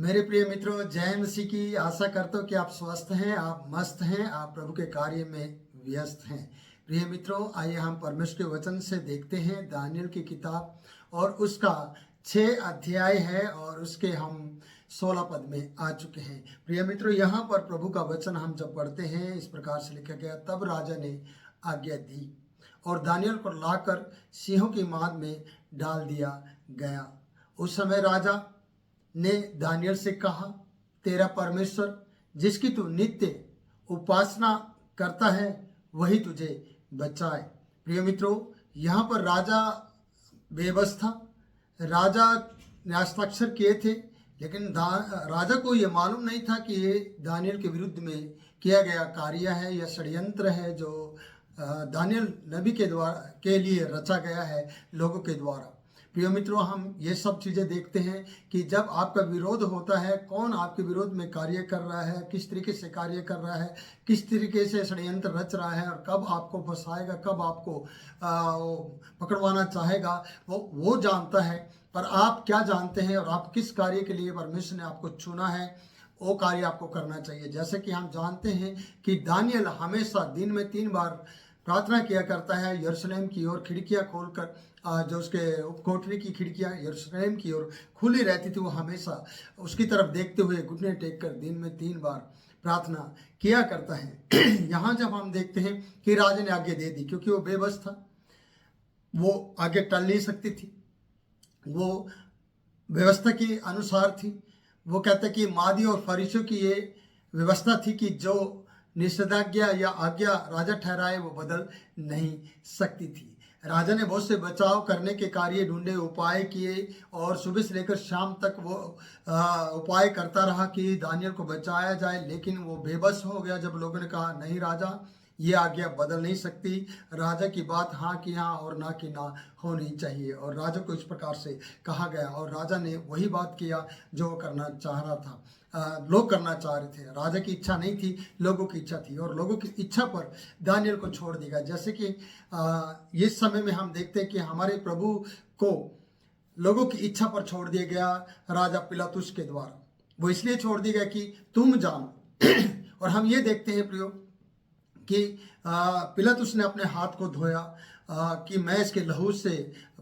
मेरे प्रिय मित्रों, जय मसीह की। आशा करता हूँ कि आप स्वस्थ हैं, आप मस्त हैं, आप प्रभु के कार्य में व्यस्त हैं। प्रिय मित्रों, आइए हम परमेश्वर के वचन से देखते हैं दानियेल की किताब, और उसका 6 अध्याय है और उसके हम 16 पद में आ चुके हैं। प्रिय मित्रों, यहाँ पर प्रभु का वचन हम जब पढ़ते हैं, इस प्रकार से लिखा गया, तब राजा ने आज्ञा दी और दानियेल को लाकर सिंहों की माद में डाल दिया गया। उस समय राजा ने दानियेल से कहा, तेरा परमेश्वर जिसकी तू नित्य उपासना करता है वही तुझे बचाए। प्रिय मित्रों, यहाँ पर राजा बेबस था। राजा ने हस्ताक्षर किए थे, लेकिन राजा को ये मालूम नहीं था कि ये दानियेल के विरुद्ध में किया गया कार्य है या षड्यंत्र है, जो दानियेल नबी के द्वारा के लिए रचा गया है लोगों के द्वारा। प्रिय मित्रों, हम ये सब चीज़ें देखते हैं कि जब आपका विरोध होता है, कौन आपके विरोध में कार्य कर रहा है, किस तरीके से कार्य कर रहा है, किस तरीके से षड्यंत्र रच रहा है, और कब आपको फंसाएगा, कब आपको पकड़वाना चाहेगा, वो जानता है। पर आप क्या जानते हैं और आप किस कार्य के लिए परमेश्वर ने आपको चुना है, वो कार्य आपको करना चाहिए। जैसे कि हम जानते हैं कि दानियेल हमेशा दिन में 3 बार प्रार्थना किया करता है यरूशलेम की ओर, खिड़कियां खोलकर, जो उसके कोठरी की खिड़कियां यरूशलेम की ओर खुली रहती थी, वो हमेशा उसकी तरफ देखते हुए घुटने टेक कर दिन में 3 बार प्रार्थना किया करता है। यहाँ जब हम देखते हैं कि राजा ने आज्ञा दे दी, क्योंकि वो बेबस था, वो आगे टल नहीं सकती थी, वो व्यवस्था के अनुसार थी। वो कहते कि मादी और फरीसियों की ये व्यवस्था थी कि जो निषेधाज्ञा या आज्ञा राजा ठहराए वो बदल नहीं सकती थी। राजा ने बहुत से बचाव करने के कार्य ढूंढे, उपाय किए, और सुबह से लेकर शाम तक वो उपाय करता रहा कि दानियेल को बचाया जाए, लेकिन वो बेबस हो गया जब लोगों ने कहा, नहीं राजा, ये आज्ञा बदल नहीं सकती। राजा की बात हाँ की हाँ और ना की ना होनी चाहिए। और राजा को इस प्रकार से कहा गया, और राजा ने वही बात किया जो करना चाह रहा था, लोग करना चाह रहे थे। राजा की इच्छा नहीं थी, लोगों की इच्छा थी, और लोगों की इच्छा पर दानियेल को छोड़ दिया। जैसे कि इस समय में हम देखते हैं कि हमारे प्रभु को लोगों की इच्छा पर छोड़ दिया गया राजा पिलातुस के द्वारा। वो इसलिए छोड़ दिया गया कि तुम जानो। और हम ये देखते हैं प्रियो कि पिलातुस ने अपने हाथ को धोया कि मैं इसके लहू से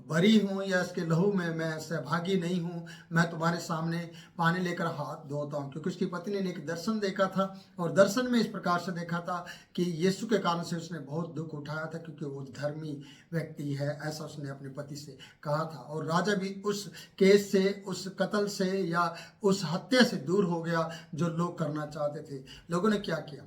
बरी हूँ या इसके लहू में मैं सहभागी नहीं हूँ, मैं तुम्हारे सामने पानी लेकर हाथ धोता हूँ। क्योंकि उसकी पत्नी ने एक दर्शन देखा था, और दर्शन में इस प्रकार से देखा था कि यीशु के कारण से उसने बहुत दुख उठाया था, क्योंकि वो धर्मी व्यक्ति है, ऐसा उसने अपने पति से कहा था। और राजा भी उस केस से, उस कत्ल से या उस हत्या से दूर हो गया जो लोग करना चाहते थे। लोगों ने क्या किया?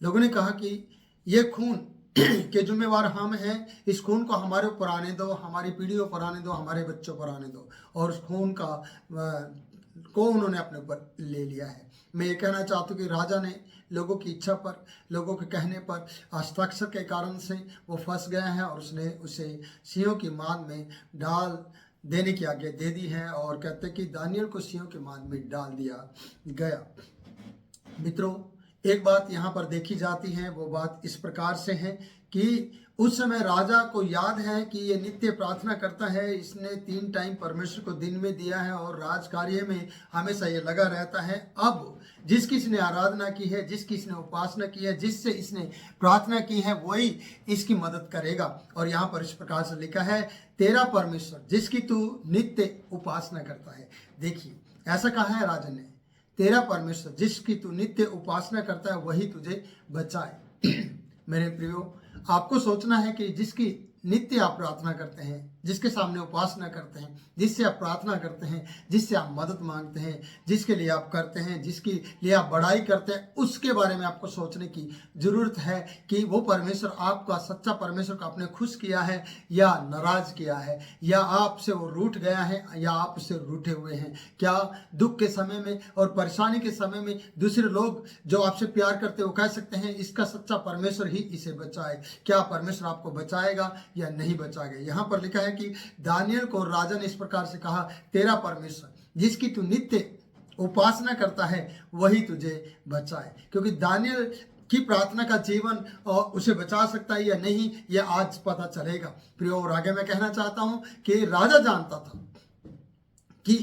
लोगों ने कहा कि ये खून के जिम्मेवार हम हैं, इस खून को हमारे ऊपर आने दो, हमारी पीढ़ियों पर आने दो, हमारे बच्चों पर आने दो। और उस खून को उन्होंने अपने ऊपर ले लिया है। मैं ये कहना चाहता हूँ कि राजा ने लोगों की इच्छा पर, लोगों के कहने पर, हस्ताक्षर के कारण से वो फंस गया है, और उसने उसे सिंहों की माद में डाल देने की आज्ञा दे दी है। और कहते हैं कि दानियेल को सिंहों की माद में डाल दिया गया। मित्रों, एक बात यहाँ पर देखी जाती है, वो बात इस प्रकार से है कि उस समय राजा को याद है कि ये नित्य प्रार्थना करता है, इसने 3 टाइम परमेश्वर को दिन में दिया है, और राज कार्य में हमेशा ये लगा रहता है। अब जिसकी इसने आराधना की है, जिसकी इसने उपासना की है, जिससे इसने प्रार्थना की है, वही इसकी मदद करेगा। और यहाँ पर इस प्रकार से लिखा है, तेरा परमेश्वर जिसकी तू नित्य उपासना करता है। देखिए, ऐसा कहा है राजा ने, तेरा परमेश्वर जिसकी तू नित्य उपासना करता है वही तुझे बचाए। मेरे प्रियो, आपको सोचना है कि जिसकी नित्य आप प्रार्थना करते हैं, जिसके सामने उपासना करते हैं, जिससे आप प्रार्थना करते हैं, जिससे आप मदद मांगते हैं, जिसके लिए आप करते हैं, जिसके लिए आप बड़ाई करते हैं, उसके बारे में आपको सोचने की जरूरत है कि वो परमेश्वर आपका सच्चा परमेश्वर को आपने खुश किया है या नाराज किया है, या आपसे वो रूठ गया है या आप उससे रूठे हुए हैं। क्या दुख के समय में और परेशानी के समय में दूसरे लोग जो आपसे प्यार करते हैं वो कह सकते हैं, इसका सच्चा परमेश्वर ही इसे बचाए? क्या परमेश्वर आपको बचाएगा या नहीं बचाएगा? यहाँ पर लिखा है कि दानियेल को राजा ने इस प्रकार से कहा, तेरा परमेश्वर जिसकी तू नित्य उपासना करता है वही तुझे बचाए। क्योंकि दानियेल की प्रार्थना का जीवन उसे बचा सकता है या नहीं, यह आज पता चलेगा। प्रियो, और आगे मैं कहना चाहता हूं कि राजा जानता था कि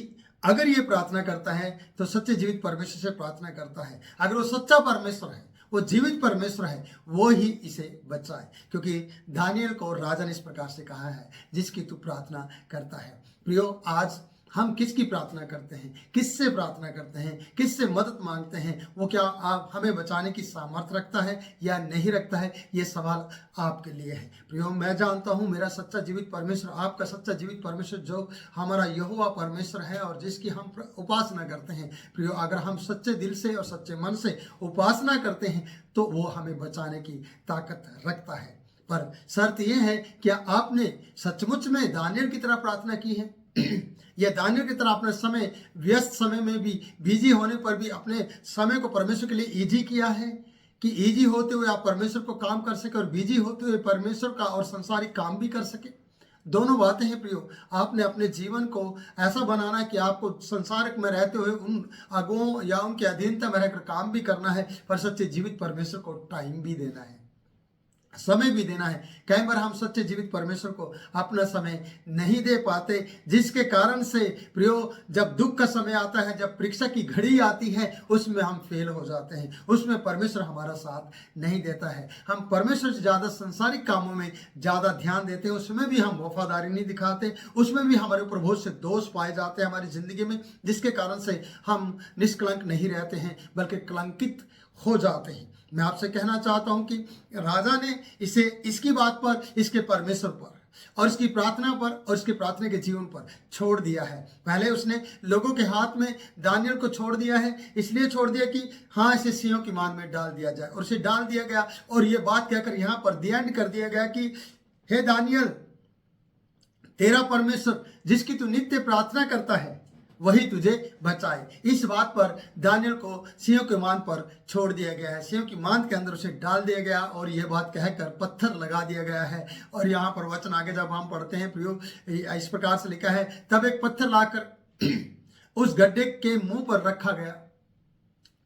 अगर ये प्रार्थना करता है तो सच्चे जीवित परमेश्वर से प्रार्थना करता है। अगर वो सच्चा परमेश्वर है, वो जीवित परमेश्वर है, वो ही इसे बचाए। क्योंकि दानियल को राजा ने इस प्रकार से कहा है, जिसकी तू प्रार्थना करता है। प्रियो, आज हम किसकी प्रार्थना करते हैं, किससे प्रार्थना करते हैं, किससे मदद मांगते हैं? वो क्या आप हमें बचाने की सामर्थ्य रखता है या नहीं रखता है? ये सवाल आपके लिए है। प्रियो, मैं जानता हूँ मेरा सच्चा जीवित परमेश्वर, आपका सच्चा जीवित परमेश्वर जो हमारा यहोवा परमेश्वर है और जिसकी हम उपासना करते हैं। प्रियो, अगर हम सच्चे दिल से और सच्चे मन से उपासना करते हैं तो वो हमें बचाने की ताकत रखता है। पर शर्त यह है कि आपने सचमुच में दानियल की तरह प्रार्थना की है या दानियल की तरह अपने समय, व्यस्त समय में भी, बिजी होने पर भी अपने समय को परमेश्वर के लिए इजी किया है कि इजी होते हुए आप परमेश्वर को काम कर सके और बिजी होते हुए परमेश्वर का और संसारिक काम भी कर सके। दोनों बातें हैं प्रियो। आपने अपने जीवन को ऐसा बनाना है कि आपको संसारिक में रहते हुए उन अगुओं या उनके अधीनता में रहकर काम भी करना है, पर सच्चे जीवित परमेश्वर को टाइम भी देना है, समय भी देना है। कई बार हम सच्चे जीवित परमेश्वर को अपना समय नहीं दे पाते, जिसके कारण से प्रियो जब दुख का समय आता है, जब परीक्षा की घड़ी आती है, उसमें हम फेल हो जाते हैं, उसमें परमेश्वर हमारा साथ नहीं देता है। हम परमेश्वर से ज़्यादा संसारिक कामों में ज़्यादा ध्यान देते हैं, उसमें भी हम वफादारी नहीं दिखाते, उसमें भी हमारे ऊपर बहुत से दोष पाए जाते हैं हमारी ज़िंदगी में, जिसके कारण से हम निष्कलंक नहीं रहते हैं बल्कि कलंकित हो जाते हैं। मैं आपसे कहना चाहता हूं कि राजा ने इसे इसकी बात पर, इसके परमेश्वर पर और इसकी प्रार्थना पर और इसके प्रार्थना के जीवन पर छोड़ दिया है। पहले उसने लोगों के हाथ में दानियल को छोड़ दिया है, इसलिए छोड़ दिया कि हाँ, इसे सिंहों की मान में डाल दिया जाए, और इसे डाल दिया गया और ये बात कहकर यहाँ पर द एंड कर दिया गया कि हे दानियल, तेरा परमेश्वर जिसकी तू नित्य प्रार्थना करता है वही तुझे बचाए। इस बात पर दानियल को सिंहों के मान पर छोड़ दिया गया है, सिंहों की मान के अंदर उसे डाल दिया गया और यह बात कहकर पत्थर लगा दिया गया है। और यहाँ पर वचन आगे जब हम पढ़ते हैं प्रियो, इस प्रकार से लिखा है, तब एक पत्थर लाकर उस गड्ढे के मुंह पर रखा गया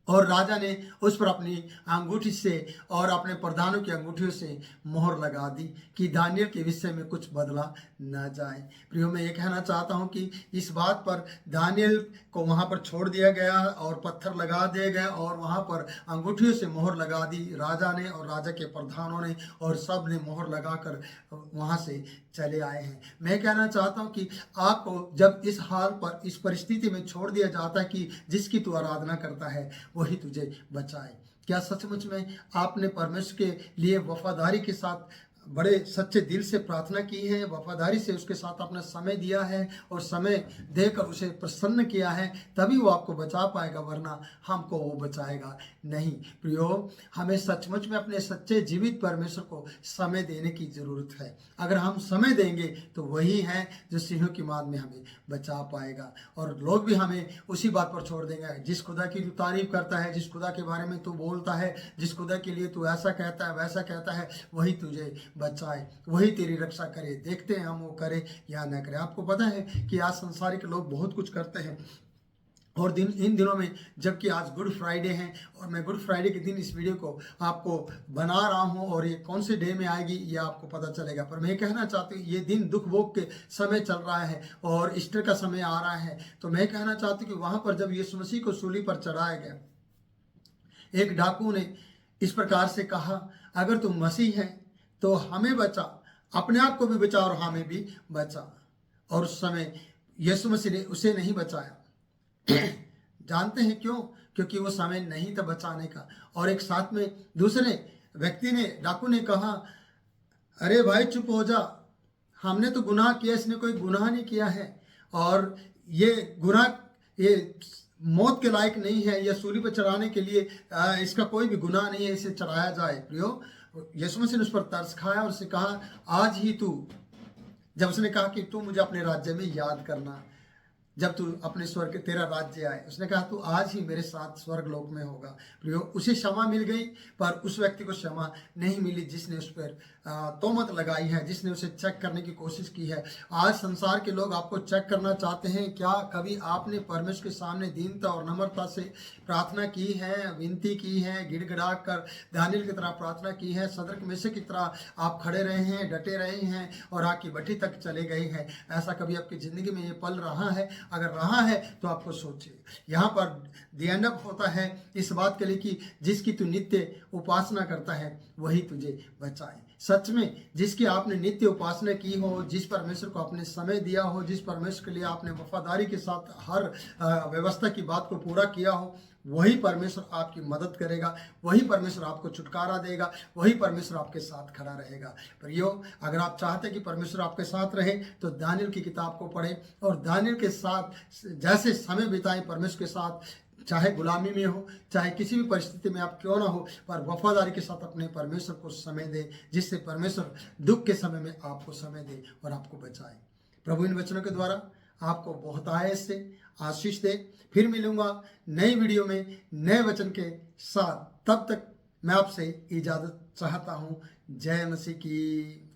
और राजा ने उस पर अपनी अंगूठी से और अपने प्रधानों की अंगूठियों से मोहर लगा दी कि दानियल के विषय में कुछ बदला न जाए। प्रियो, मैं ये कहना चाहता हूँ कि इस बात पर दानियल को वहाँ पर छोड़ दिया गया और पत्थर लगा दिए गए और वहाँ पर अंगूठियों से मोहर लगा दी राजा ने और राजा के प्रधानों ने, और सब ने मोहर लगाकर वहाँ से चले आए हैं। मैं कहना चाहता हूँ कि आपको जब इस हाल पर, इस परिस्थिति में छोड़ दिया जाता है कि जिसकी तू आराधना करता है वही तुझे बचाए, क्या सचमुच में आपने परमेश्वर के लिए वफादारी के साथ बड़े सच्चे दिल से प्रार्थना की है, वफादारी से उसके साथ अपना समय दिया है और समय देकर उसे प्रसन्न किया है? तभी वो आपको बचा पाएगा, वरना हमको वो बचाएगा नहीं। प्रियो, हमें सचमुच में अपने सच्चे जीवित परमेश्वर को समय देने की जरूरत है। अगर हम समय देंगे तो वही है जो सिंहों की मान में हमें बचा पाएगा, और लोग भी हमें उसी बात पर छोड़ देंगे। जिस खुदा की तू तारीफ करता है, जिस खुदा के बारे में तू बोलता है, जिस खुदा के लिए तू ऐसा कहता है, वैसा कहता है, वही तुझे बचाए, वही तेरी रक्षा करे। देखते हैं हम वो करे या न करे। आपको पता है कि आज संसारिक लोग बहुत कुछ करते हैं, और इन दिनों में जबकि आज गुड फ्राइडे है और मैं गुड फ्राइडे के दिन इस वीडियो को आपको बना रहा हूं, और ये कौन से डे में आएगी ये आपको पता चलेगा। पर मैं कहना चाहती हूँ, ये दिन दुख भोग के समय चल रहा है और ईस्टर का समय आ रहा है, तो मैं कहना चाहती हूँ कि वहां पर जब यीशु मसीह को सूली पर चढ़ाया गया, एक डाकू ने इस प्रकार से कहा, अगर तुम मसीह है तो हमें बचा, अपने आप को भी बचा और हमें भी बचा। और उस समय यीशु मसीह ने उसे नहीं बचाया। जानते हैं क्यों? क्योंकि वो समय नहीं था बचाने का। और एक साथ में दूसरे व्यक्ति ने, डाकू ने कहा, अरे भाई चुप हो जा, हमने तो गुनाह किया, इसने कोई गुनाह नहीं किया है, और ये गुनाह ये मौत के लायक नहीं है, यह सूली पर चढ़ाने के लिए इसका कोई भी गुनाह नहीं है, इसे चढ़ाया जाए। प्रियो, यीशु मसीह ने उस पर तरस खाया और उससे कहा, आज ही तू, जब उसने कहा कि तू मुझे अपने राज्य में याद करना, जब तू अपने स्वर्ग के तेरा राज्य आए, उसने कहा तू आज ही मेरे साथ स्वर्ग लोक में होगा। प्रियो, उसे क्षमा मिल गई, पर उस व्यक्ति को क्षमा नहीं मिली जिसने उस पर तोहमत लगाई है, जिसने उसे चेक करने की कोशिश की है। आज संसार के लोग आपको चेक करना चाहते हैं। क्या कभी आपने परमेश्वर के सामने दीनता और नम्रता से प्रार्थना की है, विनती की है, गिड़गिड़ा कर दानियल की तरह प्रार्थना की है, सदरक मेशक की तरह आप खड़े रहे हैं, डटे रहे हैं और आग की भट्ठी तक चले गए हैं? ऐसा कभी आपकी ज़िंदगी में ये पल रहा है? अगर रहा है तो आपको सोचिए। यहाँ पर द एंड अप होता है इस बात के लिए कि जिसकी तू नित्य उपासना करता है वही तुझे बचाए। सच में जिसकी आपने नित्य उपासना की हो, जिस परमेश्वर को आपने समय दिया हो, जिस परमेश्वर के लिए आपने वफादारी के साथ हर व्यवस्था की बात को पूरा किया हो, वही परमेश्वर आपकी मदद करेगा, वही परमेश्वर आपको छुटकारा देगा, वही परमेश्वर आपके साथ खड़ा रहेगा। प्रियो, अगर आप चाहते कि परमेश्वर आपके साथ रहे तो दानियल की किताब को पढ़ें और दानियल के साथ जैसे समय बिताएं परमेश्वर के साथ, चाहे गुलामी में हो, चाहे किसी भी परिस्थिति में आप क्यों ना हो, पर वफादारी के साथ अपने परमेश्वर को समय दे, जिससे परमेश्वर दुख के समय में आपको समय दे और आपको बचाए। प्रभु इन वचनों के द्वारा आपको बहुत आयस से आशीष दे। फिर मिलूंगा नई वीडियो में नए वचन के साथ। तब तक मैं आपसे इजाज़त चाहता हूँ। जय मसीह की।